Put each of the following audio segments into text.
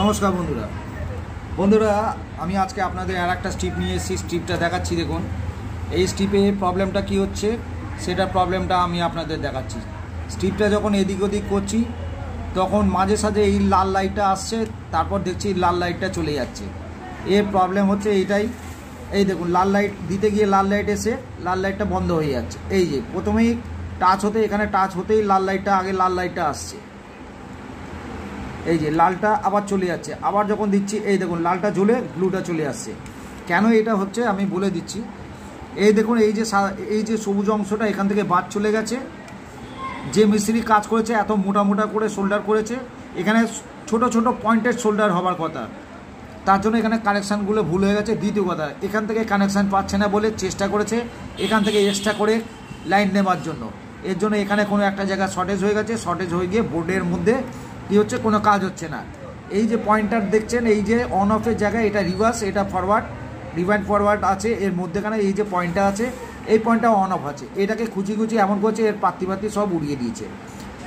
নমস্কার বন্ধুরা বন্ধুরা আমি আজকে আপনাদের আর একটা স্ট্রিপ নিয়ে এসেছি। স্ট্রিপটা দেখাচ্ছি, দেখুন এই স্ট্রিপে প্রবলেমটা কি হচ্ছে সেটা প্রবলেমটা আমি আপনাদের দেখাচ্ছি। স্ট্রিপটা যখন এদিক ওদিক করছি তখন মাঝে সাঝে এই লাল লাইটটা আসছে, তারপর দেখছি লাল লাইটটা চলে যাচ্ছে। এর প্রবলেম হচ্ছে এইটাই, এই দেখুন লাল লাইট দিতে গিয়ে লাল লাইট এসে লাল লাইটটা বন্ধ হয়ে যাচ্ছে। এই যে প্রথমেই টাচ হতে, এখানে টাচ হতেই লাল লাইটটা, আগে লাল লাইটটা আসছে, এই যে লালটা আবার চলে যাচ্ছে। আবার যখন দিচ্ছি এই দেখুন লালটা জ্বলে ব্লুটা চলে আসছে। কেন এটা হচ্ছে আমি বলে দিচ্ছি। এই দেখুন এই যে সবুজ অংশটা এখান থেকে বাদ চলে গেছে। যে মিস্ত্রি কাজ করেছে এত মোটা মোটা করে শোল্ডার করেছে, এখানে ছোট ছোট পয়েন্টেড শোল্ডার হবার কথা, তার জন্য এখানে কানেকশানগুলো ভুল হয়ে গেছে। দ্বিতীয় কথা, এখান থেকে কানেকশান পাচ্ছে না বলে চেষ্টা করেছে এখান থেকে এক্সট্রা করে লাইন নেবার জন্য। এর জন্য এখানে কোনো একটা জায়গা শর্টেজ হয়ে গেছে, শর্টেজ হয়ে গিয়ে বোর্ডের মধ্যে কী হচ্ছে, কোনো কাজ হচ্ছে না। এই যে পয়েন্টার দেখছেন, এই যে অন অফের জায়গায় এটা রিভার্স, এটা ফরওয়ার্ড, রিভাইন্ড ফরওয়ার্ড আছে, এর মধ্যেখানে এই যে পয়েন্টটা আছে এই পয়েন্টটা অন অফ আছে। এটাকে খুঁচি খুঁচি এমন করছে এর পাত্তি সব উড়িয়ে দিয়েছে।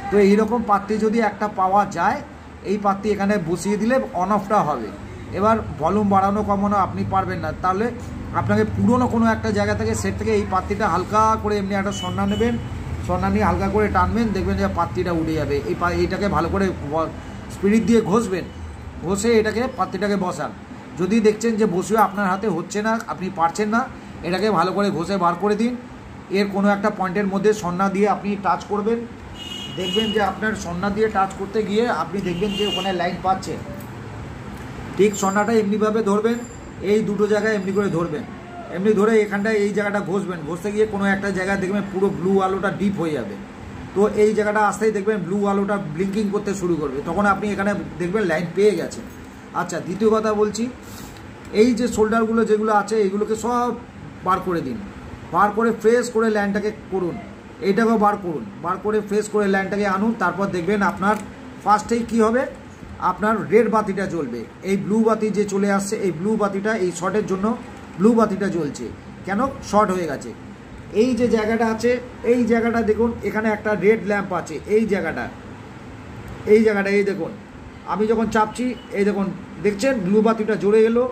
তো এইরকম পাত্তি যদি একটা পাওয়া যায়, এই পাত্তি এখানে বসিয়ে দিলে অন অফটা হবে। এবার ভলিউম বাড়ানো কমানো আপনি পারবেন না, তাহলে আপনাকে পুরনো কোনো একটা জায়গা থেকে সেট থেকে এই পাত্তিটা হালকা করে এমনি একটা সন্না নেবেন, সন্না নিয়ে হালকা করে টানবেন, দেখবেন যে পাত্তিটা উঠে যাবে। এইটাকে ভালো করে স্পিরিট দিয়ে ঘষবেন, ঘষে এটাকে পাত্তিটাকে বসান। যদি দেখছেন যে বসিয়ে আপনার হাতে হচ্ছে না, আপনি পারছেন না, এটাকে ভালো করে ঘষে বার করে দিন। এর কোনো একটা পয়েন্টের মধ্যে সন্না দিয়ে আপনি টাচ করবেন, দেখবেন যে আপনার সন্না দিয়ে টাচ করতে গিয়ে আপনি দেখবেন যে ওখানে লাইন পাচ্ছেন। ঠিক সন্নাটা এমনিভাবে ধরবেন, এই দুটো জায়গায় এমনি করে ধরবেন, এমনি ধরে এখানটায় এই জায়গাটা ঘষবেন। ঘষতে গিয়ে কোনো একটা জায়গায় দেখবেন পুরো ব্লু আলোটা ডিপ হয়ে যাবে। তো এই জায়গাটা আসতেই দেখবেন ব্লু আলোটা ব্লিঙ্কিং করতে শুরু করবে, তখন আপনি এখানে দেখবেন লাইন পেয়ে গেছেন। আচ্ছা, দ্বিতীয় কথা বলছি, এই যে শোল্ডারগুলো যেগুলো আছে এইগুলোকে সব বার করে দিন, বার করে ফ্রেশ করে লাইনটাকে করুন। এইটাকেও বার করুন, বার করে ফ্রেশ করে লাইনটাকে আনুন। তারপর দেখবেন আপনার ফার্স্টেই কী হবে, আপনার রেড বাতিটা জ্বলবে। এই ব্লু বাতি যে চলে আসছে, এই ব্লু বাতিটা এই শর্টের জন্য ব্লু বাতিটা জ্বলছে। কেন শর্ট হয়ে গেছে? এই যে জায়গাটা আছে এই জায়গাটা দেখুন, এখানে একটা রেড ল্যাম্প আছে, এই জায়গাটা এই দেখুন, আমি যখন চাপছি এই দেখুন, দেখছেন ব্লু বাতিটা জ্বলে এলো।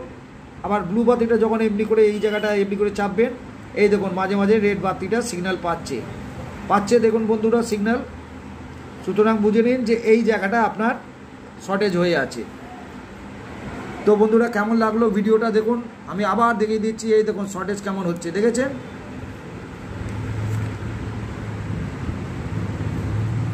আবার ব্লু বাতিটা যখন এমনি করে এই জায়গাটা এমনি করে চাপবেন, এই দেখুন মাঝে মাঝে রেড বাতিটা সিগন্যাল পাচ্ছে দেখুন বন্ধুরা সিগন্যাল। সুতরাং বুঝে নিন যে এই জায়গাটা আপনার শর্টেজ হয়ে আছে। তো বন্ধুরা কেমন লাগলো ভিডিওটা দেখুন, আমি আবার দেখিয়ে দিচ্ছি। এই দেখুন শর্টেজ কেমন হচ্ছে, দেখেছেন?